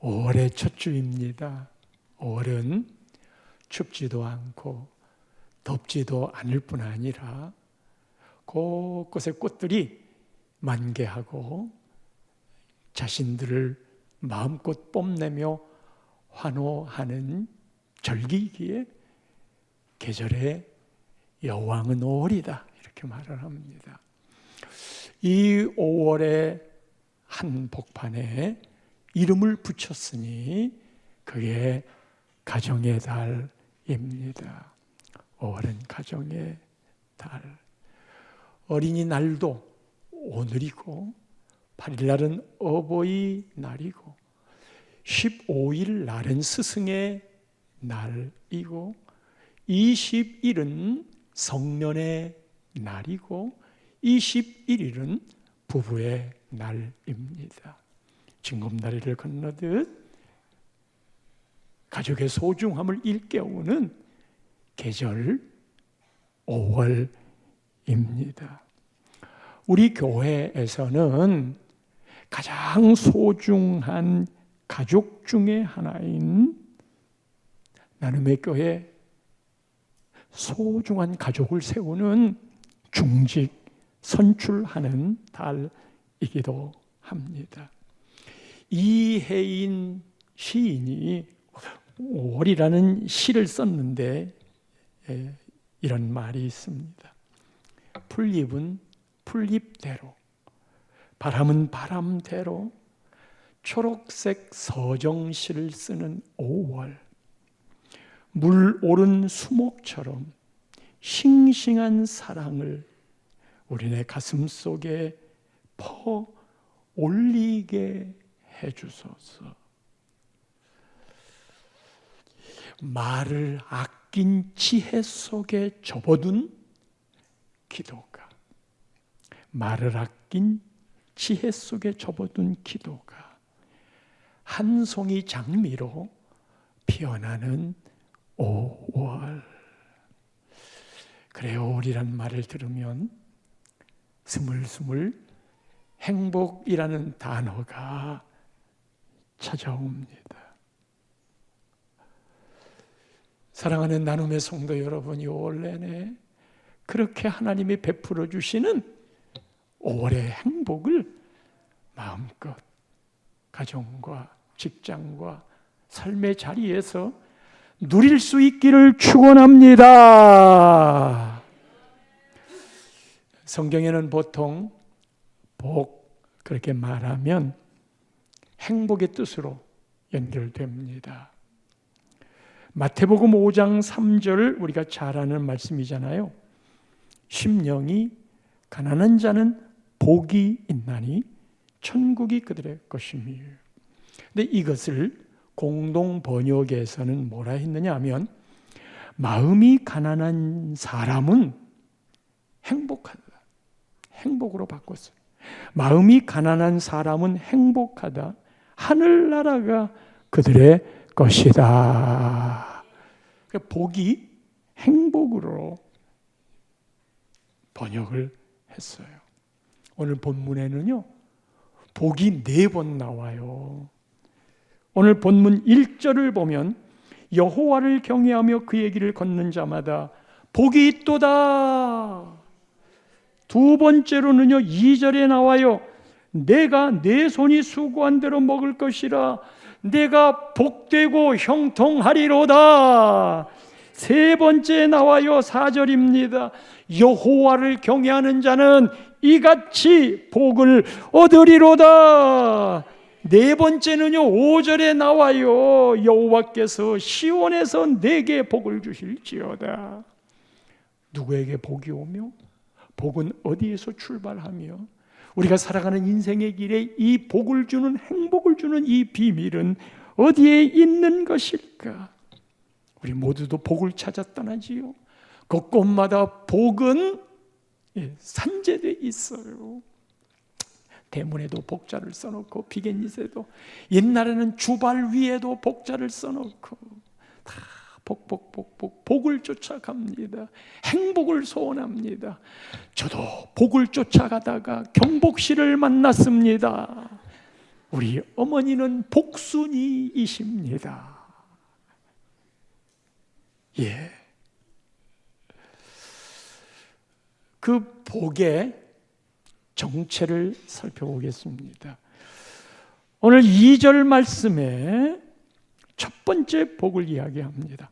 5월의 첫 주입니다. 5월은 춥지도 않고 덥지도 않을 뿐 아니라 곳곳에 꽃들이 만개하고 자신들을 마음껏 뽐내며 환호하는 절기이기에 계절의 여왕은 5월이다, 이렇게 말을 합니다. 이 5월의 한 복판에 이름을 붙였으니 그게 가정의 달입니다. 5월은 가정의 달. 어린이날도 오늘이고 8일날은 어버이날이고 15일 날은 스승의 날이고 20일은 성년의 날이고 21일은 부부의 날입니다. 징검다리를 건너듯 가족의 소중함을 일깨우는 계절 5월입니다. 우리 교회에서는 가장 소중한 가족 중에 하나인 나눔의 교회 소중한 가족을 세우는 중직 선출하는 달이기도 합니다. 이혜인 시인이 5월이라는 시를 썼는데 이런 말이 있습니다. 풀잎은 풀잎대로, 바람은 바람대로 초록색 서정시를 쓰는 5월, 물 오른 수목처럼 싱싱한 사랑을 우리네 가슴 속에 퍼 올리게 해주소서. 말을 아낀 지혜 속에 접어둔 기도가, 말을 아낀 지혜 속에 접어둔 기도가 한 송이 장미로 피어나는 5월. 그래, 5월이란 말을 들으면 스물스물 행복이라는 단어가 찾아옵니다. 사랑하는 나눔의 성도 여러분이 5월 내내 그렇게 하나님이 베풀어 주시는 5월의 행복을 마음껏 가정과 직장과 삶의 자리에서 누릴 수 있기를 축원합니다. 성경에는 보통 복 그렇게 말하면 행복의 뜻으로 연결됩니다. 마태복음 5장 3절 우리가 잘 아는 말씀이잖아요. 심령이 가난한 자는 복이 있나니 천국이 그들의 것이며. 근데 이것을 공동 번역에서는 뭐라 했느냐 하면 마음이 가난한 사람은 행복하다, 행복으로 바꿨어요. 마음이 가난한 사람은 행복하다, 하늘나라가 그들의 것이다. 복이 행복으로 번역을 했어요. 오늘 본문에는요, 복이 4번 나와요. 오늘 본문 1절을 보면 여호와를 경외하며 그의 길을 걷는 자마다 복이 있도다. 두 번째로는요, 2절에 나와요. 내가 내 손이 수고한 대로 먹을 것이라. 내가 복되고 형통하리로다. 세 번째 나와요. 4절입니다. 여호와를 경외하는 자는 이같이 복을 얻으리로다. 네 번째는요, 5절에 나와요. 여호와께서 시온에서 내게 복을 주실지어다. 누구에게 복이 오며 복은 어디에서 출발하며 우리가 살아가는 인생의 길에 이 복을 주는, 행복을 주는 이 비밀은 어디에 있는 것일까? 우리 모두도 복을 찾아 떠나지요. 곳곳마다 복은 산재되어 있어요. 대문에도 복자를 써놓고 비겐닛에도, 옛날에는 주발 위에도 복자를 써놓고 다 복을 쫓아갑니다. 행복을 소원합니다. 저도 복을 쫓아가다가 경복씨를 만났습니다. 우리 어머니는 복순이이십니다. 예. 그 복의 정체를 살펴보겠습니다. 오늘 2절 말씀에 첫 번째 복을 이야기합니다.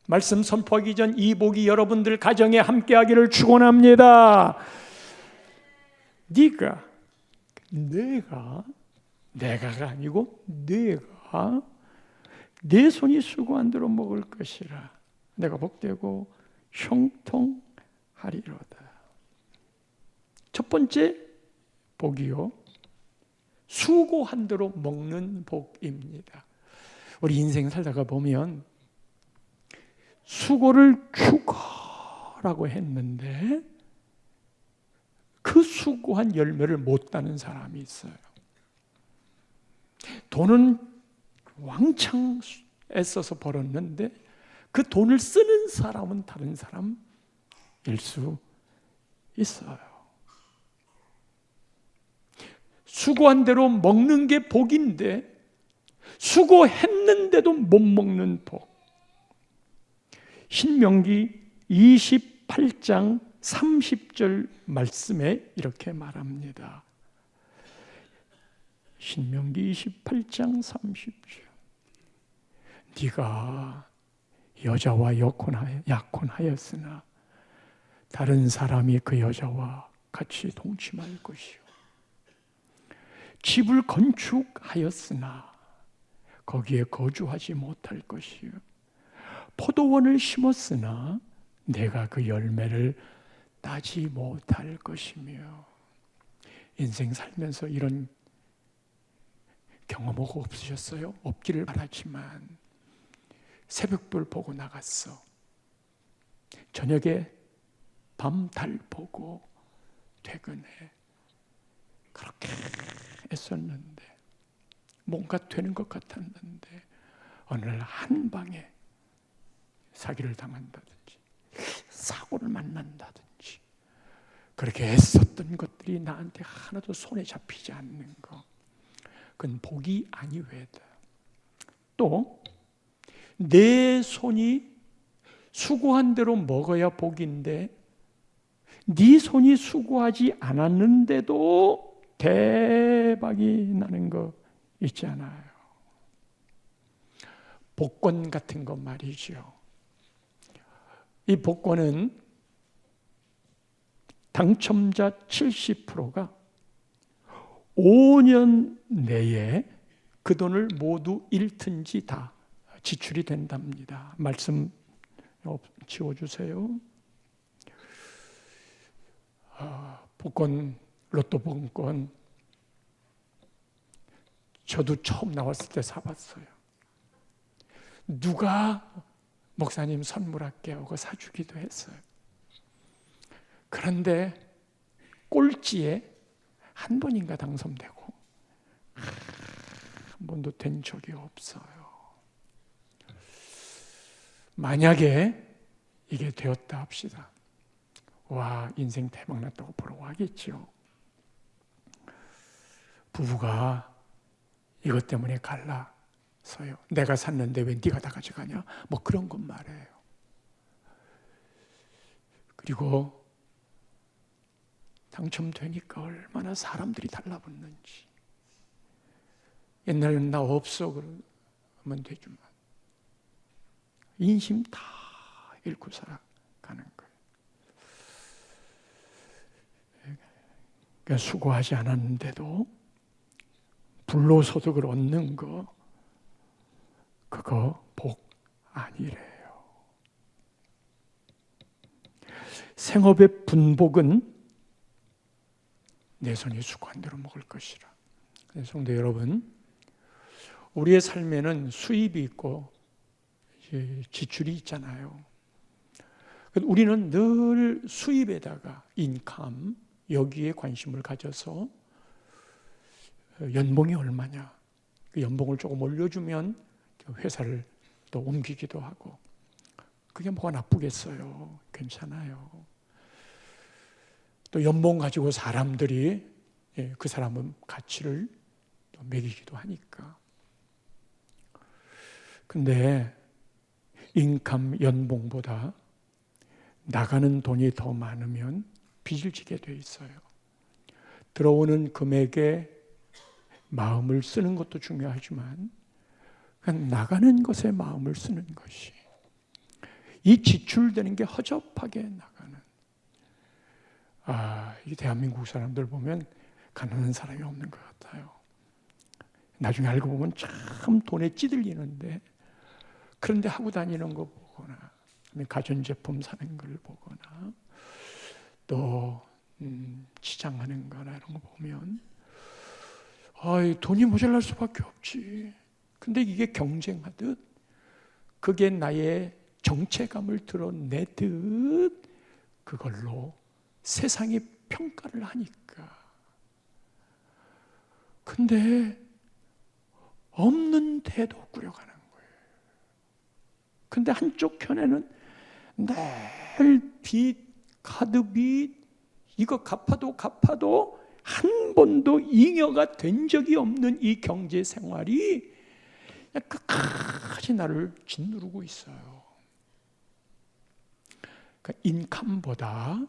말씀 선포하기 전 이 복이 여러분들 가정에 함께하기를 축원합니다. 내가가 아니고 내가 내 손이 수고한 대로 먹을 것이라. 내가 복되고 형통하리로다. 첫 번째 복이요, 수고한 대로 먹는 복입니다. 우리 인생 살다가 보면 수고를 죽어라고 했는데 그 수고한 열매를 못 따는 사람이 있어요. 돈은 왕창 애써서 벌었는데 그 돈을 쓰는 사람은 다른 사람일 수 있어요. 수고한 대로 먹는 게 복인데 수고했는데도 못 먹는 복. 신명기 28장 30절 말씀에 이렇게 말합니다. 신명기 28장 30절. 네가 여자와 약혼하였으나 다른 사람이 그 여자와 같이 동침할 것이요, 집을 건축하였으나 거기에 거주하지 못할 것이요, 포도원을 심었으나 내가 그 열매를 따지 못할 것이며. 인생 살면서 이런 경험하고 없으셨어요? 없기를 바라지만 새벽별 보고 나갔어. 저녁에 밤달 보고 퇴근해. 그렇게 애썼는데 뭔가 되는 것 같았는데 어느 날 한 방에 사기를 당한다든지 사고를 만난다든지 그렇게 애썼던 것들이 나한테 하나도 손에 잡히지 않는 거, 그건 복이 아니외다. 또 내 손이 수고한 대로 먹어야 복인데 네 손이 수고하지 않았는데도 대박이 나는 거 있잖아요. 복권 같은 것 말이죠. 이 복권은 당첨자 70%가 5년 내에 그 돈을 모두 잃든지 다 지출이 된답니다. 말씀 지워주세요. 복권, 로또 복권 저도 처음 나왔을 때 사봤어요. 누가 목사님 선물할게요 하고 사주기도 했어요. 그런데 꼴찌에 한 번인가 당첨되고 한 번도 된 적이 없어요. 만약에 이게 되었다 합시다. 와, 인생 대박 났다고 부러워하겠죠. 부부가 이것 때문에 갈라서요. 내가 샀는데 왜 네가 다 가져가냐? 뭐 그런 것 말해요. 그리고 당첨되니까 얼마나 사람들이 달라붙는지. 옛날에는 나 없어 그러면 되지만 인심 다 잃고 살아가는 거예요. 그러니까 수고하지 않았는데도 불로소득을 얻는 거, 그거 복 아니래요. 생업의 분복은 내 손이 수고한 대로 먹을 것이라. 성도 여러분, 우리의 삶에는 수입이 있고 지출이 있잖아요. 우리는 늘 수입에다가 인컴, 여기에 관심을 가져서 연봉이 얼마냐, 그 연봉을 조금 올려주면 회사를 또 옮기기도 하고, 그게 뭐가 나쁘겠어요? 괜찮아요. 또 연봉 가지고 사람들이 그 사람의 가치를 먹이기도 하니까. 근데 인컴 연봉보다 나가는 돈이 더 많으면 빚을 지게 돼 있어요. 들어오는 금액에 마음을 쓰는 것도 중요하지만 나가는 것에 마음을 쓰는 것이, 이 지출되는 게 허접하게 나가는, 이 대한민국 사람들 보면 가난한 사람이 없는 것 같아요. 나중에 알고 보면 참 돈에 찌들리는데, 그런데 하고 다니는 거 보거나 가전제품 사는 걸 보거나 또 시장하는 거나 이런 거 보면 돈이 모자랄 수밖에 없지. 근데 이게 경쟁하듯 그게 나의 정체감을 드러내듯 그걸로 세상이 평가를 하니까. 근데 없는데도 꾸려가는 거예요. 근데 한쪽 편에는 늘 빚, 카드빚, 이거 갚아도 한 번도 잉여가 된 적이 없는 이 경제 생활이 끝까지 나를 짓누르고 있어요. 그러니까 인컴보다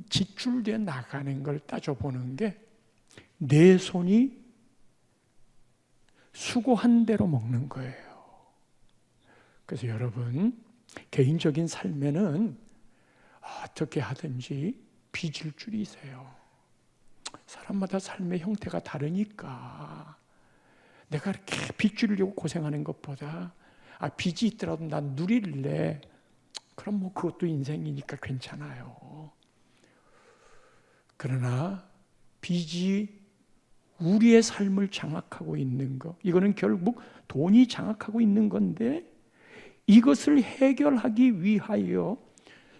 지출돼 나가는 걸 따져보는 게 내 손이 수고한 대로 먹는 거예요. 그래서 여러분, 개인적인 삶에는 어떻게 하든지 빚을 줄이세요. 사람마다 삶의 형태가 다르니까 내가 이렇게 빚 줄이려고 고생하는 것보다 빚이 있더라도 난 누릴래. 그럼 뭐 그것도 인생이니까 괜찮아요. 그러나 빚이 우리의 삶을 장악하고 있는 것, 이거는 결국 돈이 장악하고 있는 건데, 이것을 해결하기 위하여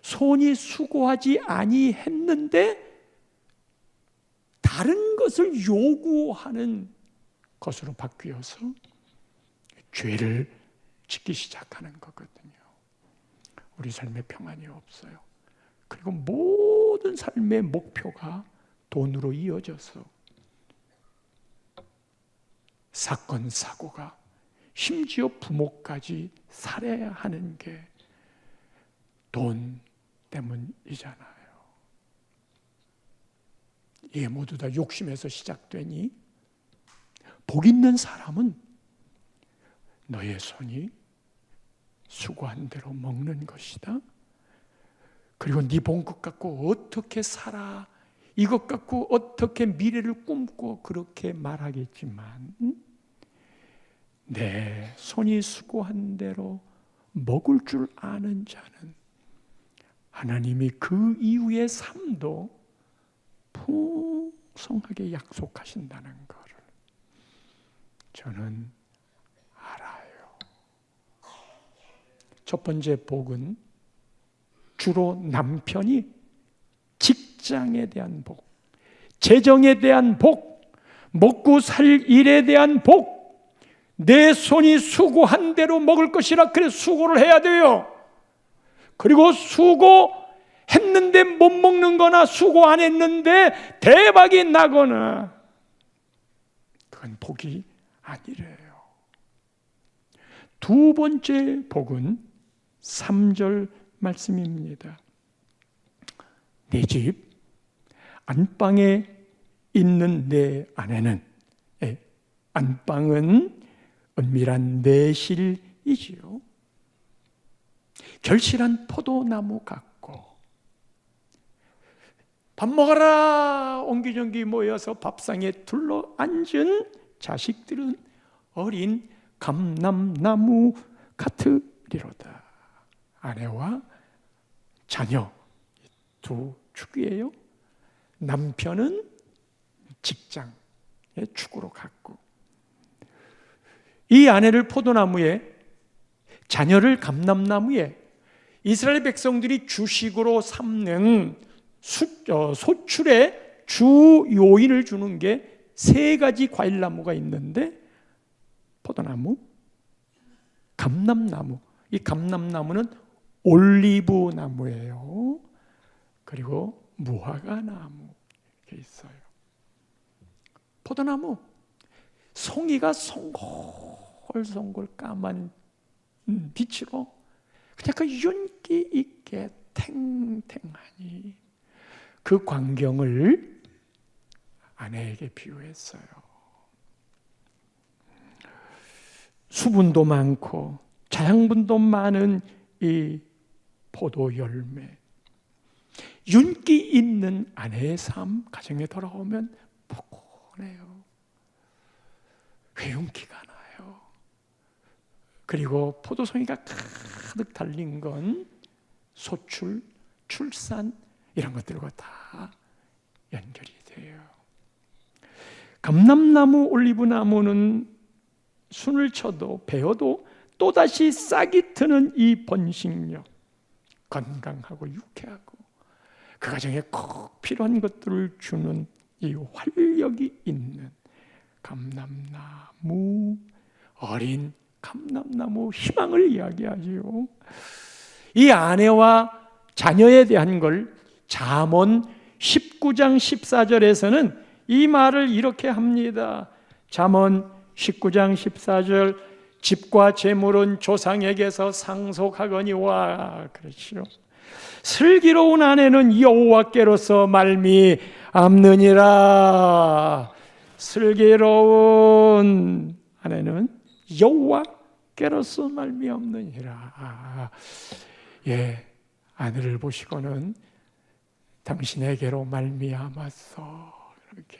손이 수고하지 아니했는데 다른 것을 요구하는 것으로 바뀌어서 죄를 짓기 시작하는 거거든요. 우리 삶에 평안이 없어요. 그리고 모든 삶의 목표가 돈으로 이어져서 사건, 사고가, 심지어 부모까지 살해하는 게 돈 때문이잖아요. 이게 모두 다 욕심에서 시작되니 복 있는 사람은 너의 손이 수고한 대로 먹는 것이다. 그리고 네 본 것 갖고 어떻게 살아, 이것 갖고 어떻게 미래를 꿈꿔, 그렇게 말하겠지만 내 손이 수고한 대로 먹을 줄 아는 자는 하나님이 그 이후의 삶도 풍성하게 약속하신다는 것을 저는 알아요. 첫 번째 복은 주로 남편이 직장에 대한 복, 재정에 대한 복, 먹고 살 일에 대한 복, 내 손이 수고한 대로 먹을 것이라. 그래 수고를 해야 돼요. 그리고 수고했는데 못 먹는 거나 수고 안 했는데 대박이 나거나 그건 복이 아니래요. 두 번째 복은 3절 말씀입니다. 내 집 안방에 있는 내 아내는, 안방은 은밀한 내실이지요. 결실한 포도나무 같고, 밥 먹어라 옹기종기 모여서 밥상에 둘러앉은 자식들은 어린 감람나무 같으리로다. 아내와 자녀 두 축이에요. 남편은 직장의 축으로 갔고, 이 아내를 포도나무에, 자녀를 감람나무에, 이스라엘 백성들이 주식으로 삼는 소출의 주 요인을 주는 게 세 가지 과일나무가 있는데, 포도나무, 감람나무, 이 감람나무는 올리브 나무예요. 그리고 무화과 나무 이렇게 있어요. 포도나무 송이가 송골송골 까만 빛으로 그냥 그 윤기 있게 탱탱하니 그 광경을 아내에게 비유했어요. 수분도 많고 자양분도 많은 이 포도 열매, 윤기 있는 아내의 삶, 가정에 돌아오면 포근해요. 왜 윤기가 나요? 그리고 포도송이가 가득 달린 건 소출, 출산 이런 것들과 다 연결이 돼요. 감람나무, 올리브나무는 순을 쳐도 베어도 또다시 싹이 트는 이 번식력, 건강하고 유쾌하고 그 가정에 꼭 필요한 것들을 주는 이 활력이 있는 감람나무, 어린 감람나무, 희망을 이야기하지요. 이 아내와 자녀에 대한 걸 잠언 19장 14절에서는 이 말을 이렇게 합니다. 잠언 19장 14절, 집과 재물은 조상에게서 상속하거니와. 그렇죠. 슬기로운 아내는 여호와께로서 말미암느니라. 슬기로운 아내는 여호와께로서 말미암느니라. 예, 아내를 보시고는 당신에게로 말미암았어. 이렇게.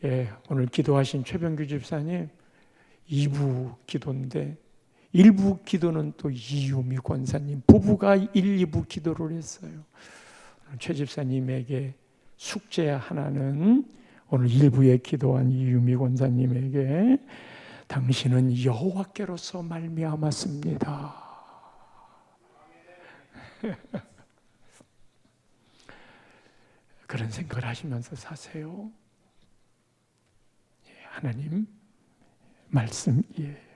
예, 오늘 기도하신 최병규 집사님 2부 기도인데 1부 기도는 또 이유미 권사님 부부가 1, 2부 기도를 했어요. 최 집사님에게 숙제 하나는 오늘 1부에 기도한 이유미 권사님에게 당신은 여호와께로서 말미암았습니다. 그런 생각을 하시면서 사세요. 하나님 말씀이에요.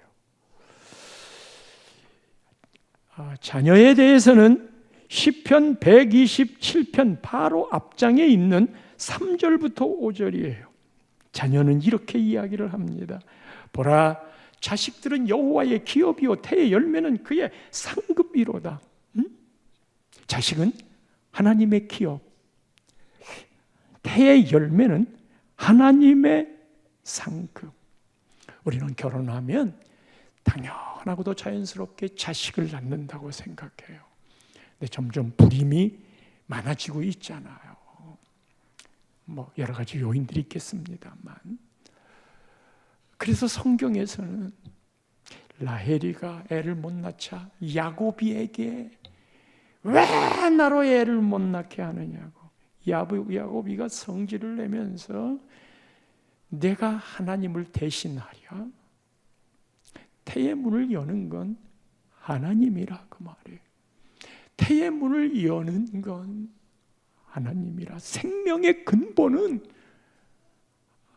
자녀에 대해서는 시편 127편 바로 앞장에 있는 3절부터 5절이에요. 자녀는 이렇게 이야기를 합니다. 보라, 자식들은 여호와의 기업이요 태의 열매는 그의 상급이로다. 자식은 하나님의 기업, 태의 열매는 하나님의 상급. 우리는 결혼하면 당연하고도 자연스럽게 자식을 낳는다고 생각해요. 근데 점점 불임이 많아지고 있잖아요. 뭐 여러 가지 요인들이 있겠습니다만, 그래서 성경에서는 라헬이가 애를 못 낳자 야곱이에게 왜 나로 애를 못 낳게 하느냐고, 야곱이가 성질을 내면서 내가 하나님을 대신하랴? 태의 문을 여는 건 하나님이라 그 말이에요. 태의 문을 여는 건 하나님이라. 생명의 근본은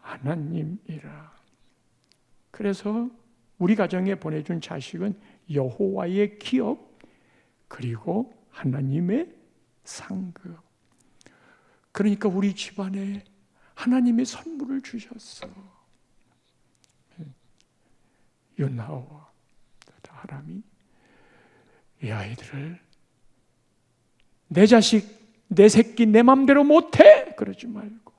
하나님이라. 그래서 우리 가정에 보내준 자식은 여호와의 기업, 그리고 하나님의 상급. 그러니까 우리 집안에 하나님의 선물을 주셨어. 윤하와 하람이 이 아이들을 내 자식, 내 새끼 내 맘대로 못해 그러지 말고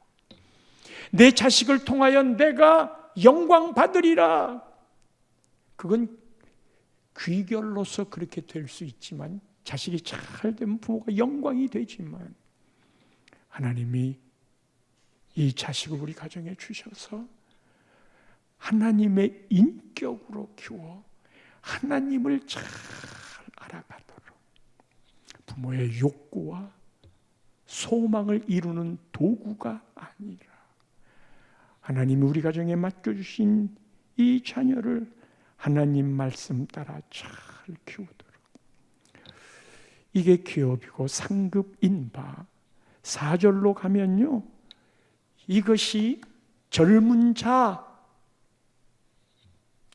내 자식을 통하여 내가 영광 받으리라. 그건 귀결로서 그렇게 될 수 있지만, 자식이 잘 되면 부모가 영광이 되지만, 하나님이 이 자식을 우리 가정에 주셔서 하나님의 인격으로 키워 하나님을 잘 알아가도록, 부모의 욕구와 소망을 이루는 도구가 아니라 하나님이 우리 가정에 맡겨주신 이 자녀를 하나님 말씀 따라 잘 키우도록, 이게 기업이고 상급인 바. 4절로 가면요, 이것이 젊은 자,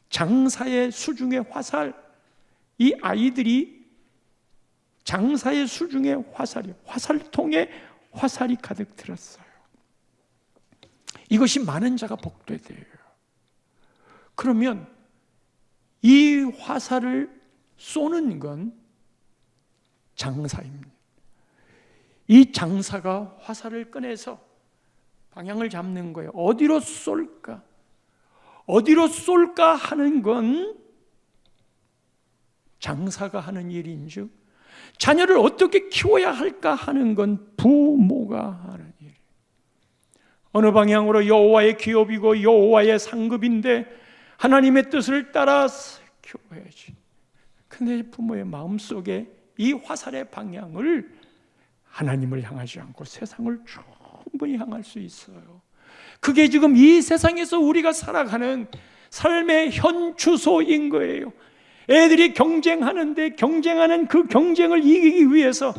장사의 수중의 화살, 이 아이들이 장사의 수중의 화살이, 화살통에 화살이 가득 들었어요. 이것이 많은 자가 복되대요. 그러면 이 화살을 쏘는 건 장사입니다. 이 장사가 화살을 꺼내서 방향을 잡는 거예요. 어디로 쏠까? 어디로 쏠까 하는 건 장사가 하는 일인즉, 자녀를 어떻게 키워야 할까 하는 건 부모가 하는 일. 어느 방향으로 여호와의 기업이고 여호와의 상급인데 하나님의 뜻을 따라서 키워야지. 근데 부모의 마음속에 이 화살의 방향을 하나님을 향하지 않고 세상을 충분히 향할 수 있어요. 그게 지금 이 세상에서 우리가 살아가는 삶의 현 주소인 거예요. 애들이 경쟁하는데 경쟁하는 그 경쟁을 이기기 위해서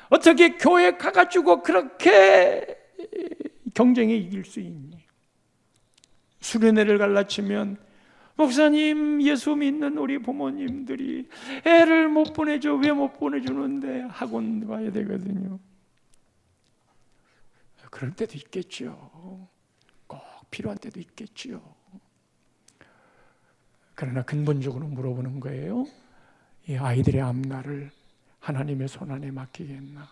어떻게 교회 가가지고 그렇게 경쟁에 이길 수 있니? 수련회를 갈라치면 목사님, 예수 믿는 우리 부모님들이 애를 못 보내줘. 왜 못 보내주는데? 학원 가야 되거든요. 그럴 때도 있겠죠. 꼭 필요한 때도 있겠죠. 그러나 근본적으로 물어보는 거예요. 이 아이들의 앞날을 하나님의 손안에 맡기겠나?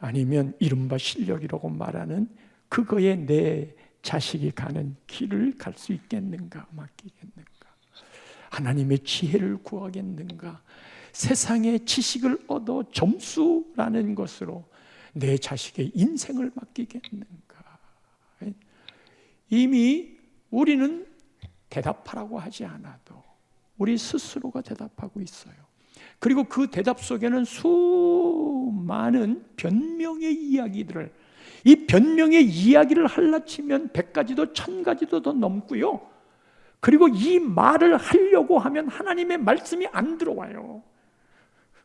아니면 이른바 실력이라고 말하는 그거에 내 자식이 가는 길을 갈 수 있겠는가? 맡기겠는가? 하나님의 지혜를 구하겠는가? 세상의 지식을 얻어 점수라는 것으로 내 자식의 인생을 맡기겠는가? 이미 우리는 대답하라고 하지 않아도 우리 스스로가 대답하고 있어요. 그리고 그 대답 속에는 수많은 변명의 이야기들을, 이 변명의 이야기를 할라치면 100가지도 1000가지도 더 넘고요. 그리고 이 말을 하려고 하면 하나님의 말씀이 안 들어와요.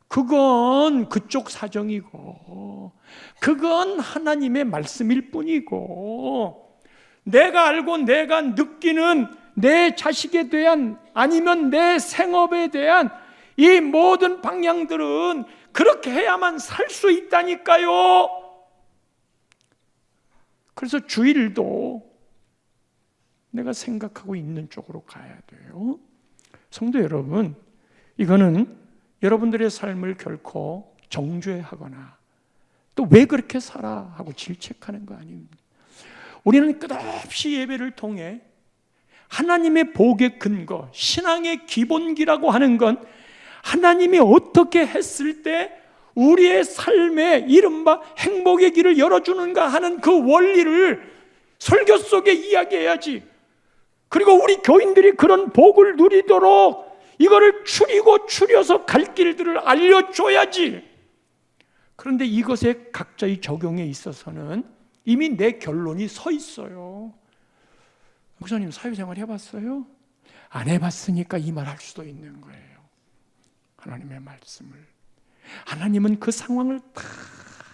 그건 그쪽 사정이고, 그건 하나님의 말씀일 뿐이고, 내가 알고 내가 느끼는 내 자식에 대한, 아니면 내 생업에 대한 이 모든 방향들은 그렇게 해야만 살 수 있다니까요. 그래서 주일도 내가 생각하고 있는 쪽으로 가야 돼요. 성도 여러분, 이거는 여러분들의 삶을 결코 정죄하거나 또 왜 그렇게 살아 하고 질책하는 거 아닙니다. 우리는 끝없이 예배를 통해 하나님의 복의 근거, 신앙의 기본기라고 하는 건 하나님이 어떻게 했을 때 우리의 삶에 이른바 행복의 길을 열어주는가 하는 그 원리를 설교 속에 이야기해야지. 그리고 우리 교인들이 그런 복을 누리도록 이거를 추려서 갈 길들을 알려줘야지. 그런데 이것의 각자의 적용에 있어서는 이미 내 결론이 서 있어요. 목사님, 사회생활 해봤어요? 안 해봤으니까 이 말 할 수도 있는 거예요. 하나님의 말씀을, 하나님은 그 상황을 다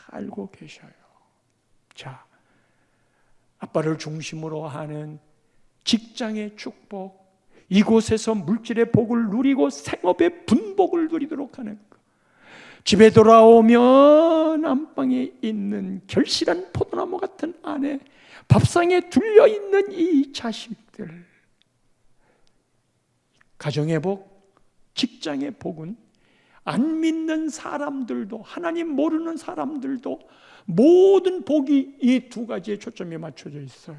알고 계셔요. 자, 아빠를 중심으로 하는 직장의 축복, 이곳에서 물질의 복을 누리고 생업의 분복을 누리도록 하는 것, 집에 돌아오면 안방에 있는 결실한 포도나무 같은 아내, 밥상에 둘려있는 이 자식들, 가정의 복, 직장의 복은 안 믿는 사람들도, 하나님 모르는 사람들도 모든 복이 이 두 가지에 초점이 맞춰져 있어요.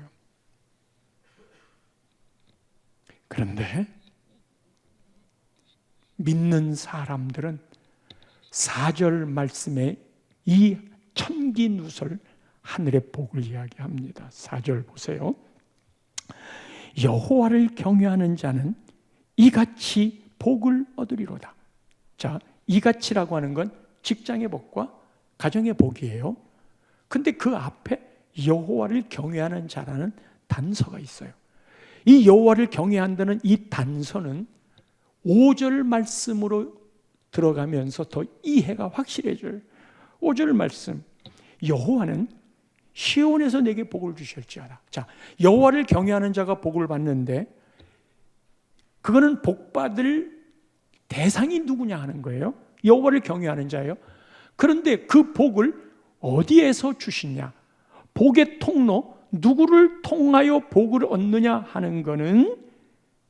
그런데 믿는 사람들은 4절 말씀에 이 천기누설 하늘의 복을 이야기합니다. 4절 보세요. 여호와를 경외하는 자는 이같이 복을 얻으리로다. 자, 이같이라고 하는 건 직장의 복과 가정의 복이에요. 근데 그 앞에 여호와를 경외하는 자라는 단서가 있어요. 이 여호와를 경외한다는 이 단서는 5절 말씀으로 들어가면서 더 이해가 확실해져요. 5절 말씀, 여호와는 시온에서 내게 복을 주실지어다. 자, 여호와를 경외하는 자가 복을 받는데 그거는 복받을 대상이 누구냐 하는 거예요. 여호와를 경외하는 자예요. 그런데 그 복을 어디에서 주시냐? 복의 통로, 누구를 통하여 복을 얻느냐 하는 것은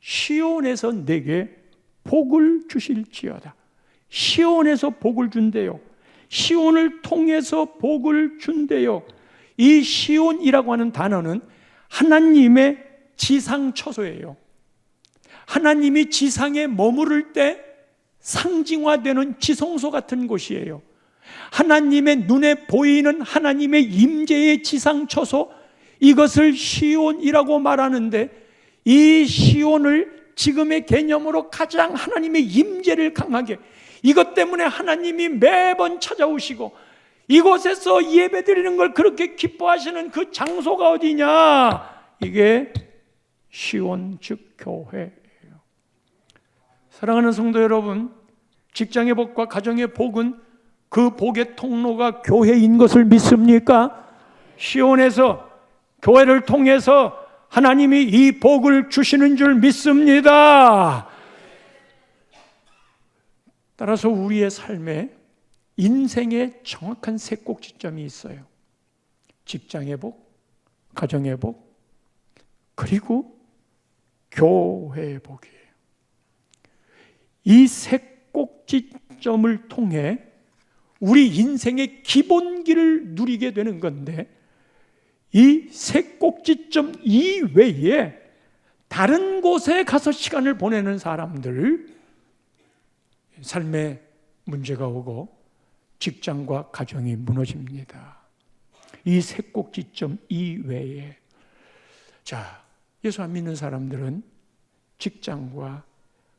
시온에서 내게 복을 주실지어다. 시온에서 복을 준대요. 시온을 통해서 복을 준대요. 이 시온이라고 하는 단어는 하나님의 지상처소예요. 하나님이 지상에 머무를 때 상징화되는 지성소 같은 곳이에요. 하나님의 눈에 보이는 하나님의 임재의 지상처소, 이것을 시온이라고 말하는데, 이 시온을 지금의 개념으로 가장 하나님의 임재를 강하게, 이것 때문에 하나님이 매번 찾아오시고 이곳에서 예배드리는 걸 그렇게 기뻐하시는 그 장소가 어디냐? 이게 시온, 즉 교회예요. 사랑하는 성도 여러분, 직장의 복과 가정의 복은 그 복의 통로가 교회인 것을 믿습니까? 시온에서, 교회를 통해서 하나님이 이 복을 주시는 줄 믿습니다. 따라서 우리의 삶에 인생의 정확한 세 꼭지점이 있어요. 직장의 복, 가정의 복, 그리고 교회의 복이에요. 이 세 꼭지점을 통해 우리 인생의 기본기를 누리게 되는 건데, 이 세 꼭지점 이외에 다른 곳에 가서 시간을 보내는 사람들, 삶에 문제가 오고 직장과 가정이 무너집니다. 이 세 꼭지점 이외에, 자, 예수 안 믿는 사람들은 직장과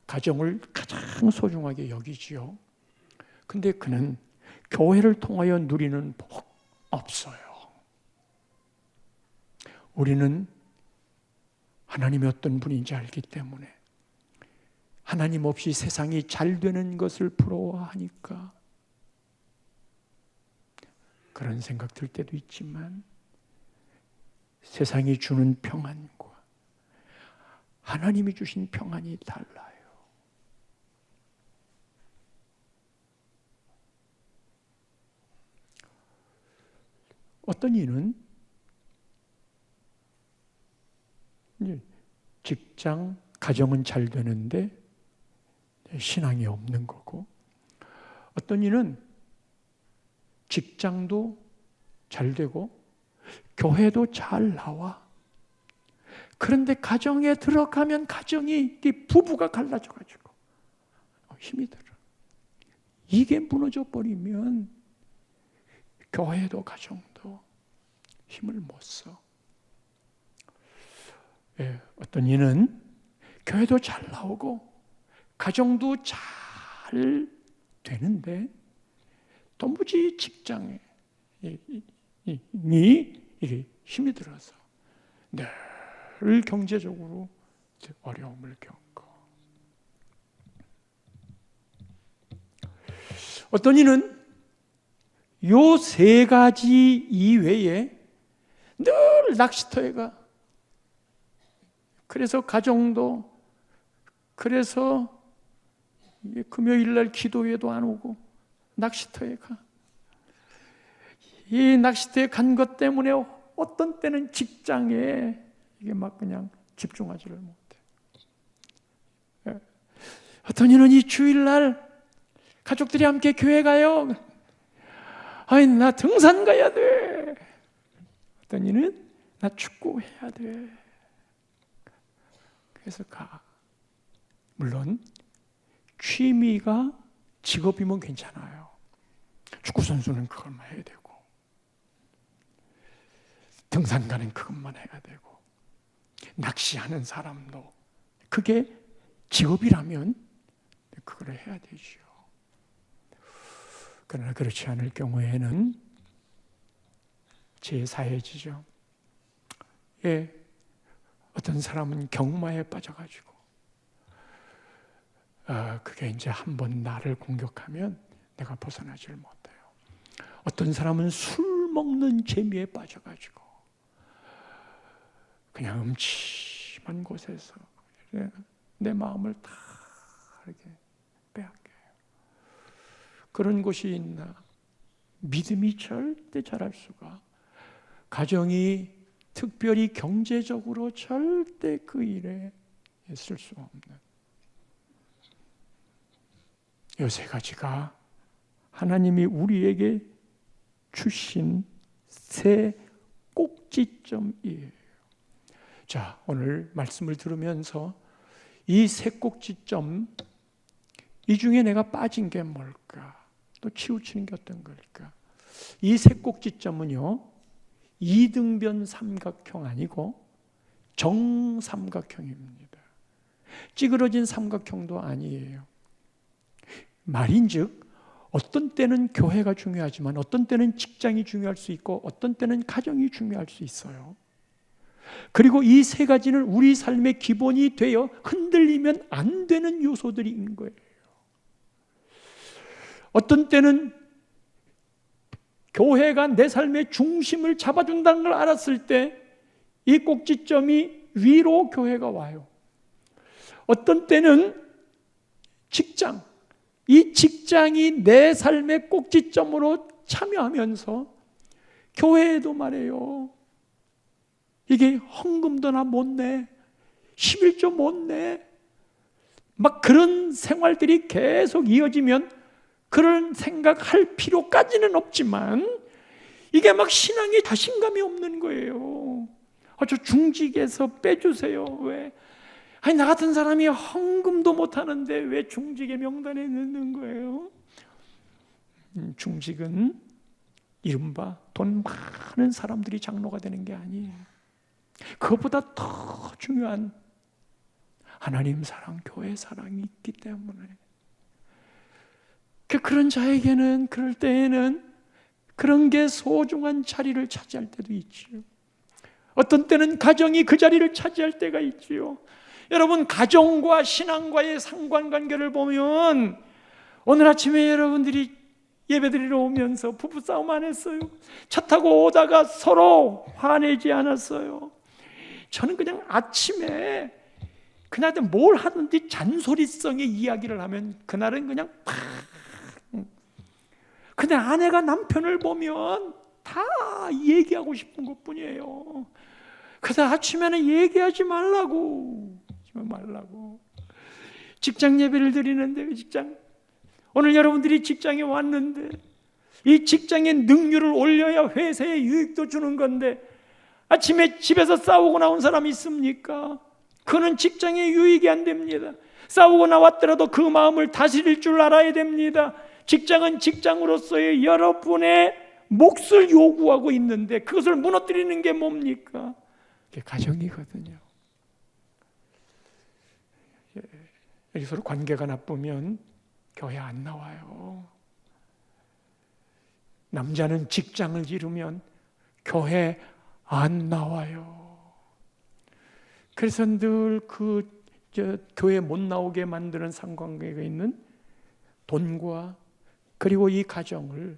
가정을 가장 소중하게 여기지요. 근데 그는 교회를 통하여 누리는 복 없어요. 우리는 하나님이 어떤 분인지 알기 때문에 하나님 없이 세상이 잘 되는 것을 부러워하니까 그런 생각 들 때도 있지만, 세상이 주는 평안과 하나님이 주신 평안이 달라요. 어떤 이는 직장, 가정은 잘 되는데 신앙이 없는 거고, 어떤 이는 직장도 잘 되고 교회도 잘 나와. 그런데 가정에 들어가면 가정이, 부부가 갈라져가지고 힘이 들어. 이게 무너져 버리면 교회도 가정도 힘을 못 써. 예, 어떤 이는 교회도 잘 나오고 가정도 잘 되는데 도무지 직장에 힘이 들어서 늘 경제적으로 어려움을 겪고, 어떤 이는 요 세 가지 이외에 늘 낚시터에 가. 그래서 가정도, 그래서 금요일 날 기도회도 안 오고 낚시터에 가. 이 낚시터에 간 것 때문에 어떤 때는 직장에 이게 막 그냥 집중하지를 못해. 어떤 이는 이 주일날 가족들이 함께 교회 가요. 아니, 나 등산 가야 돼. 어떤 이는 나 축구해야 돼. 그래서 가. 물론 취미가 직업이면 괜찮아요. 축구선수는 그것만 해야 되고, 등산가는 그것만 해야 되고, 낚시하는 사람도 그게 직업이라면 그걸 해야 되죠. 그러나 그렇지 않을 경우에는 제사해지죠. 예, 어떤 사람은 경마에 빠져가지고 그게 이제 한번 나를 공격하면 내가 벗어나질 못해요. 어떤 사람은 술 먹는 재미에 빠져가지고 그냥 음침한 곳에서 내 마음을 다 이렇게 빼앗겨요. 그런 곳이 있나? 믿음이 절대 자랄 수가, 가정이 특별히 경제적으로 절대 그 일에 쓸 수 없는 이 세 가지가 하나님이 우리에게 주신 세 꼭지점이에요. 자, 오늘 말씀을 들으면서 이 세 꼭지점, 이 중에 내가 빠진 게 뭘까? 또 치우치는 게 어떤 걸까? 이 세 꼭지점은요, 이등변 삼각형 아니고 정삼각형입니다. 찌그러진 삼각형도 아니에요. 말인즉 어떤 때는 교회가 중요하지만 어떤 때는 직장이 중요할 수 있고 어떤 때는 가정이 중요할 수 있어요. 그리고 이 세 가지는 우리 삶의 기본이 되어 흔들리면 안 되는 요소들인 거예요. 어떤 때는 교회가 내 삶의 중심을 잡아준다는 걸 알았을 때 이 꼭지점이 위로 교회가 와요. 어떤 때는 직장, 이 직장이 내 삶의 꼭지점으로 참여하면서 교회에도 말해요. 이게 헌금도 나 못 내, 11조 못 내, 막 그런 생활들이 계속 이어지면 그런 생각할 필요까지는 없지만 이게 막 신앙에 자신감이 없는 거예요. 저 중직에서 빼주세요. 왜? 아니, 나 같은 사람이 헌금도 못하는데 왜 중직의 명단에 넣는 거예요? 중직은 이른바 돈 많은 사람들이 장로가 되는 게 아니에요. 그것보다 더 중요한 하나님 사랑, 교회 사랑이 있기 때문에 그런 자에게는 그럴 때에는 그런 게 소중한 자리를 차지할 때도 있지요. 어떤 때는 가정이 그 자리를 차지할 때가 있지요. 여러분, 가정과 신앙과의 상관관계를 보면 오늘 아침에 여러분들이 예배드리러 오면서 부부싸움 안 했어요. 차 타고 오다가 서로 화내지 않았어요. 저는 그냥 아침에 그날 뭘 하든지 잔소리성의 이야기를 하면 그날은 그냥 팍. 근데 아내가 남편을 보면 다 얘기하고 싶은 것뿐이에요. 그래서 아침에는 얘기하지 말라고. 직장 예배를 드리는데 오늘 여러분들이 직장에 왔는데 이 직장의 능률을 올려야 회사에 유익도 주는 건데 아침에 집에서 싸우고 나온 사람이 있습니까? 그는 직장에 유익이 안 됩니다. 싸우고 나왔더라도 그 마음을 다스릴 줄 알아야 됩니다. 직장은 직장으로서의 여러분의 몫을 요구하고 있는데 그것을 무너뜨리는 게 뭡니까? 그게 가정이거든요. 서로 관계가 나쁘면 교회 안 나와요. 남자는 직장을 잃으면 교회 안 나와요. 그래서 늘 교회 못 나오게 만드는 상관관계가 있는 돈과 그리고 이 가정을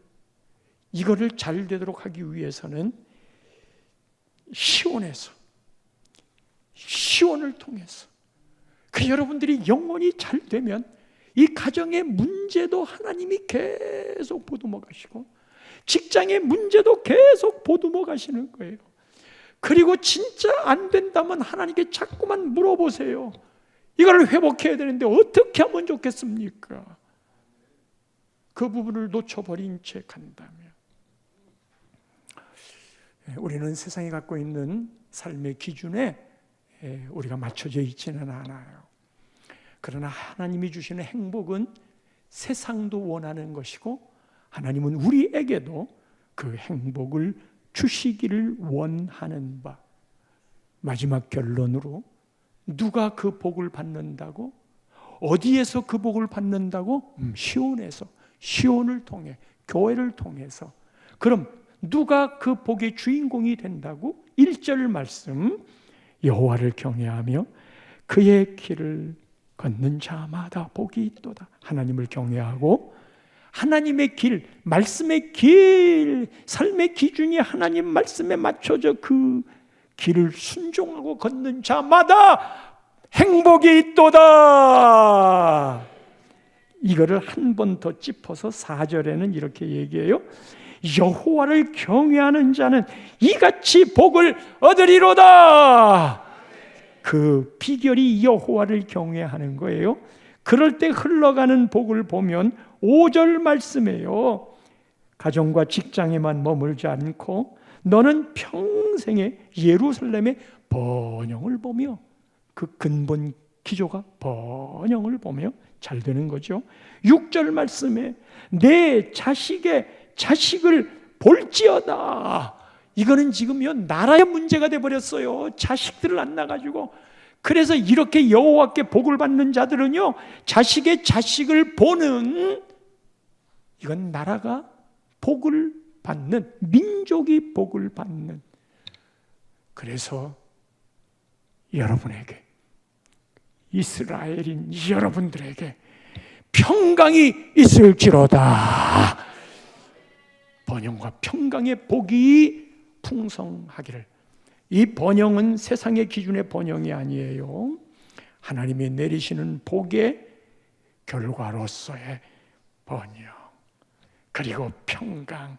이거를 잘 되도록 하기 위해서는 시온을 통해서 여러분들이 영혼이 잘 되면 이 가정의 문제도 하나님이 계속 보듬어 가시고 직장의 문제도 계속 보듬어 가시는 거예요. 그리고 진짜 안 된다면 하나님께 자꾸만 물어보세요. 이걸 회복해야 되는데 어떻게 하면 좋겠습니까? 그 부분을 놓쳐버린 채 간다면 우리는 세상이 갖고 있는 삶의 기준에 우리가 맞춰져 있지는 않아요. 그러나 하나님이 주시는 행복은 세상도 원하는 것이고 하나님은 우리에게도 그 행복을 주시기를 원하는 바. 마지막 결론으로 누가 그 복을 받는다고? 어디에서 그 복을 받는다고? 시온에서, 시온을 통해, 교회를 통해서. 그럼 누가 그 복의 주인공이 된다고? 1절 말씀, 여호와를 경외하며 그의 길을 걷는 자마다 복이 있도다. 하나님을 경외하고 하나님의 길, 말씀의 길, 삶의 기준이 하나님 말씀에 맞춰져 그 길을 순종하고 걷는 자마다 행복이 있도다. 이거를 한 번 더 짚어서 4절에는 이렇게 얘기해요. 여호와를 경외하는 자는 이같이 복을 얻으리로다. 그 비결이 여호와를 경외하는 거예요. 그럴 때 흘러가는 복을 보면 5절 말씀이에요. 가정과 직장에만 머물지 않고 너는 평생에 예루살렘의 번영을 보며, 그 근본 기조가 번영을 보며 잘 되는 거죠. 6절 말씀에 내 자식의 자식을 볼지어다. 이거는 지금요 나라의 문제가 돼버렸어요. 자식들을 안 낳아가지고. 그래서 이렇게 여호와께 복을 받는 자들은요, 자식의 자식을 보는, 이건 나라가 복을 받는, 민족이 복을 받는. 그래서 여러분에게, 이스라엘인 여러분들에게 평강이 있을지로다. 번영과 평강의 복이 풍성하기를. 이 번영은 세상의 기준의 번영이 아니에요. 하나님이 내리시는 복의 결과로서의 번영, 그리고 평강.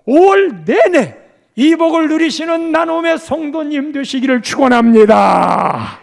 5월 내내 이 복을 누리시는 나눔의 성도님 되시기를 축원합니다.